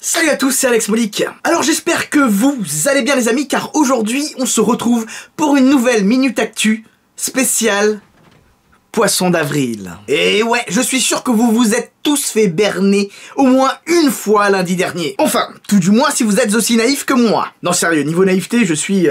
Salut à tous, c'est Alex Molic. Alors j'espère que vous allez bien les amis, car aujourd'hui on se retrouve pour une nouvelle Minute Actu spéciale Poisson d'avril. Et ouais, je suis sûr que vous vous êtes tous fait berner au moins une fois lundi dernier. Enfin, tout du moins si vous êtes aussi naïf que moi. Non sérieux, niveau naïveté, je suis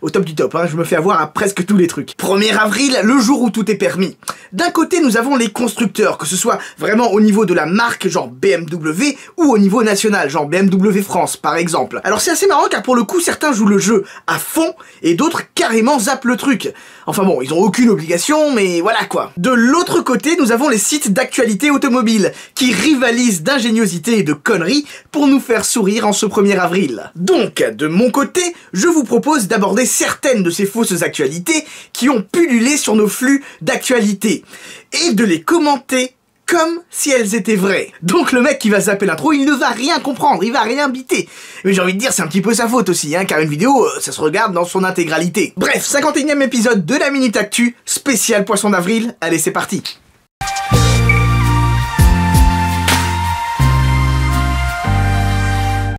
au top du top, hein. Je me fais avoir à presque tous les trucs. 1er avril, le jour où tout est permis. D'un côté, nous avons les constructeurs, que ce soit vraiment au niveau de la marque, genre BMW, ou au niveau national, genre BMW France, par exemple. Alors c'est assez marrant, car pour le coup, certains jouent le jeu à fond, et d'autres carrément zappent le truc. Enfin bon, ils ont aucune obligation, mais voilà quoi. De l'autre côté, nous avons les sites d'actualité automobile, qui rivalisent d'ingéniosité et de conneries pour nous faire sourire en ce 1er avril. Donc, de mon côté, je vous propose d'aborder certaines de ces fausses actualités qui ont pullulé sur nos flux d'actualité, et de les commenter comme si elles étaient vraies. Donc le mec qui va zapper l'intro, il ne va rien comprendre, il va rien biter. Mais j'ai envie de dire, c'est un petit peu sa faute aussi, hein, car une vidéo, ça se regarde dans son intégralité. Bref, 51e épisode de la Minute Actu, spécial Poisson d'avril, allez c'est parti.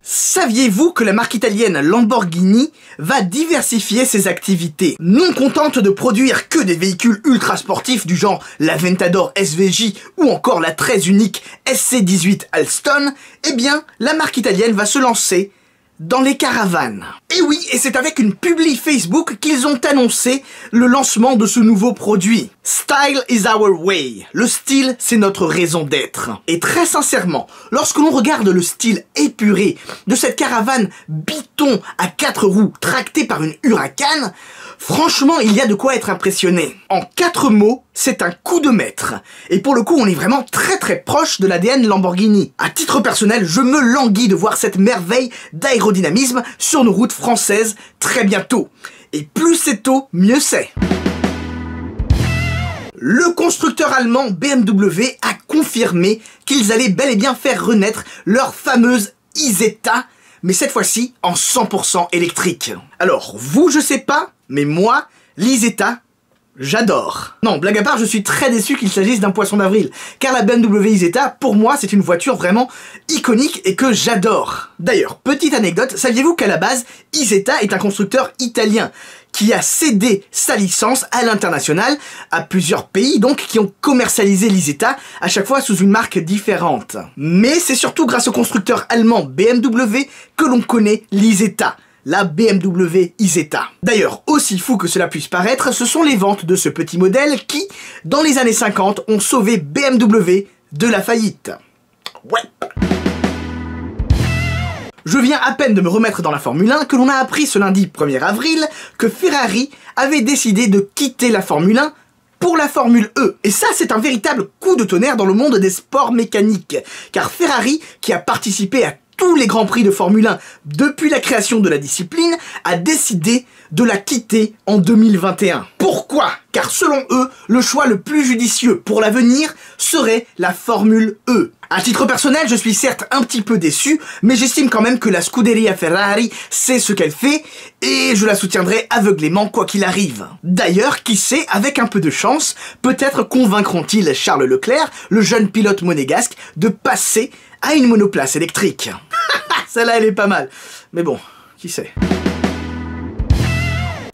Saviez-vous que la marque italienne Lamborghini va diversifier ses activités? Non contente de produire que des véhicules ultra sportifs du genre l'Aventador SVJ ou encore la très unique SC18 Alston, eh bien, la marque italienne va se lancer dans les caravanes. Et oui, et c'est avec une publi Facebook qu'ils ont annoncé le lancement de ce nouveau produit. Style is our way. Le style, c'est notre raison d'être. Et très sincèrement, lorsque l'on regarde le style épuré de cette caravane biton à 4 roues tractée par une Huracan, franchement, il y a de quoi être impressionné. En 4 mots, c'est un coup de maître. Et pour le coup, on est vraiment très proche de l'ADN Lamborghini. À titre personnel, je me languis de voir cette merveille d'aérodynamisme sur nos routes françaises très bientôt. Et plus c'est tôt, mieux c'est. Le constructeur allemand BMW a confirmé qu'ils allaient bel et bien faire renaître leur fameuse Isetta, mais cette fois-ci en 100% électrique. Alors, vous, je sais pas, mais moi, l'Isetta, j'adore. Non, blague à part, je suis très déçu qu'il s'agisse d'un poisson d'avril, car la BMW Isetta, pour moi, c'est une voiture vraiment iconique et que j'adore. D'ailleurs, petite anecdote, saviez-vous qu'à la base, Isetta est un constructeur italien qui a cédé sa licence à l'international à plusieurs pays, donc qui ont commercialisé l'Isetta à chaque fois sous une marque différente. Mais c'est surtout grâce au constructeur allemand BMW que l'on connaît l'Isetta. La BMW Isetta. D'ailleurs, aussi fou que cela puisse paraître, ce sont les ventes de ce petit modèle qui, dans les années 50, ont sauvé BMW de la faillite. Ouais. Je viens à peine de me remettre dans la Formule 1 que l'on a appris ce lundi 1er avril que Ferrari avait décidé de quitter la Formule 1 pour la Formule E. Et ça, c'est un véritable coup de tonnerre dans le monde des sports mécaniques. Car Ferrari, qui a participé à tous les grands prix de Formule 1 depuis la création de la discipline, a décidé de la quitter en 2021. Pourquoi? Car selon eux, le choix le plus judicieux pour l'avenir serait la Formule E. À titre personnel, je suis certes un petit peu déçu, mais j'estime quand même que la Scuderia Ferrari sait ce qu'elle fait, et je la soutiendrai aveuglément quoi qu'il arrive. D'ailleurs, qui sait, avec un peu de chance, peut-être convaincront-ils Charles Leclerc, le jeune pilote monégasque, de passer à une monoplace électrique. Celle-là, elle est pas mal. Mais bon, qui sait.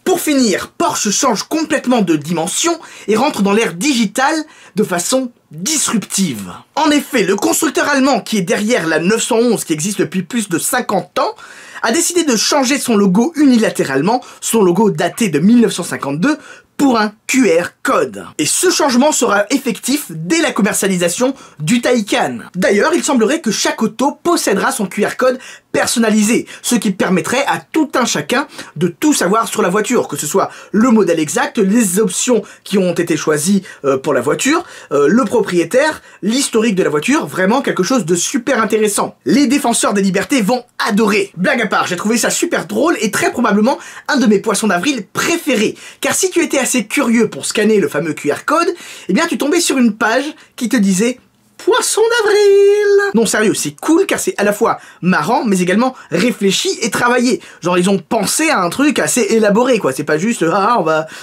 Pour finir, Porsche change complètement de dimension et rentre dans l'ère digitale de façon disruptive. En effet, le constructeur allemand qui est derrière la 911 qui existe depuis plus de 50 ans a décidé de changer son logo unilatéralement, son logo daté de 1952, pour un QR code. Et ce changement sera effectif dès la commercialisation du Taycan. D'ailleurs, il semblerait que chaque auto possédera son QR code personnalisé, ce qui permettrait à tout un chacun de tout savoir sur la voiture, que ce soit le modèle exact, les options qui ont été choisies pour la voiture, le propriétaire, l'historique de la voiture, vraiment quelque chose de super intéressant. Les défenseurs des libertés vont adorer. Blague à part, j'ai trouvé ça super drôle et très probablement un de mes poissons d'avril préférés, car si tu étais assez curieux pour scanner le fameux QR code, eh bien tu tombais sur une page qui te disait Poisson d'avril. Non sérieux, c'est cool car c'est à la fois marrant mais également réfléchi et travaillé. Genre ils ont pensé à un truc assez élaboré quoi, c'est pas juste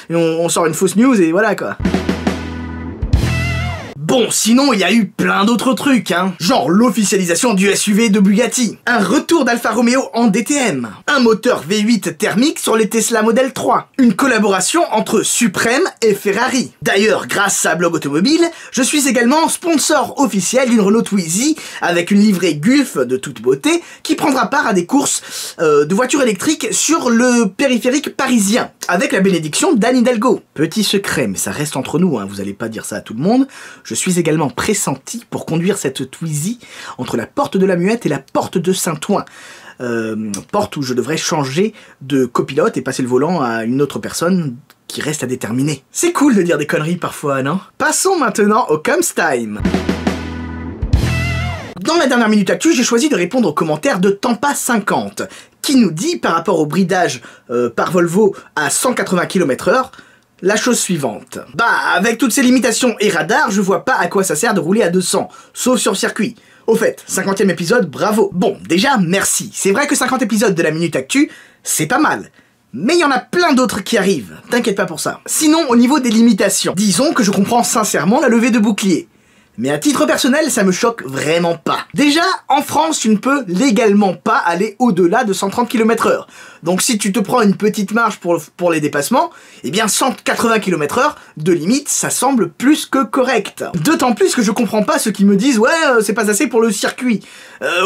on sort une fausse news et voilà quoi. Bon, sinon il y a eu plein d'autres trucs, hein. Genre l'officialisation du SUV de Bugatti, un retour d'Alfa Romeo en DTM, un moteur V8 thermique sur les Tesla Model 3, une collaboration entre Supreme et Ferrari. D'ailleurs, grâce à Blog Automobile, je suis également sponsor officiel d'une Renault Twizy avec une livrée Gulf de toute beauté qui prendra part à des courses de voitures électriques sur le périphérique parisien avec la bénédiction d'Anne Hidalgo. Petit secret, mais ça reste entre nous, hein, vous allez pas dire ça à tout le monde, je suis également pressenti pour conduire cette Twizy entre la porte de la Muette et la porte de Saint-Ouen. Porte où je devrais changer de copilote et passer le volant à une autre personne qui reste à déterminer. C'est cool de dire des conneries parfois, non? Passons maintenant au Comes Time. Dans la dernière Minute Actu, j'ai choisi de répondre aux commentaires de Tampa50, qui nous dit, par rapport au bridage par Volvo à 180 km/h, la chose suivante. Bah, avec toutes ces limitations et radars, je vois pas à quoi ça sert de rouler à 200, sauf sur circuit. Au fait, 50e épisode, bravo. Bon, déjà, merci. C'est vrai que 50 épisodes de la Minute Actu, c'est pas mal. Mais il y en a plein d'autres qui arrivent, t'inquiète pas pour ça. Sinon, au niveau des limitations, disons que je comprends sincèrement la levée de bouclier. Mais à titre personnel, ça me choque vraiment pas. Déjà, en France, tu ne peux légalement pas aller au-delà de 130 km/h. Donc si tu te prends une petite marge pour les dépassements, eh bien 180 km/h de limite, ça semble plus que correct. D'autant plus que je comprends pas ceux qui me disent « Ouais, c'est pas assez pour le circuit ».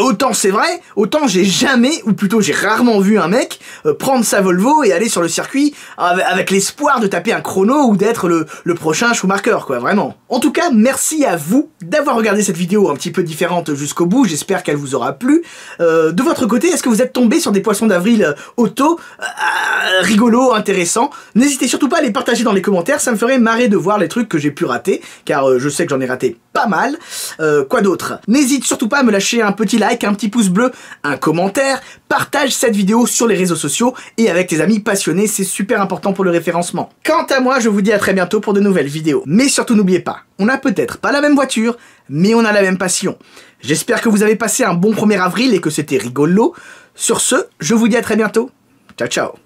Autant c'est vrai, autant j'ai jamais, ou plutôt j'ai rarement vu un mec prendre sa Volvo et aller sur le circuit avec l'espoir de taper un chrono ou d'être le prochain Schumacher, quoi, vraiment. En tout cas, merci à vous d'avoir regardé cette vidéo un petit peu différente jusqu'au bout, j'espère qu'elle vous aura plu. De votre côté, est-ce que vous êtes tombé sur des poissons d'avril auto rigolos, intéressants? N'hésitez surtout pas à les partager dans les commentaires, ça me ferait marrer de voir les trucs que j'ai pu rater, car je sais que j'en ai raté pas mal. Quoi d'autre? N'hésite surtout pas à me lâcher un petit like, un petit pouce bleu, un commentaire, partage cette vidéo sur les réseaux sociaux et avec tes amis passionnés, c'est super important pour le référencement. Quant à moi, je vous dis à très bientôt pour de nouvelles vidéos. Mais surtout n'oubliez pas, on n'a peut-être pas la même voiture, mais on a la même passion. J'espère que vous avez passé un bon 1er avril et que c'était rigolo. Sur ce, je vous dis à très bientôt. Ciao ciao.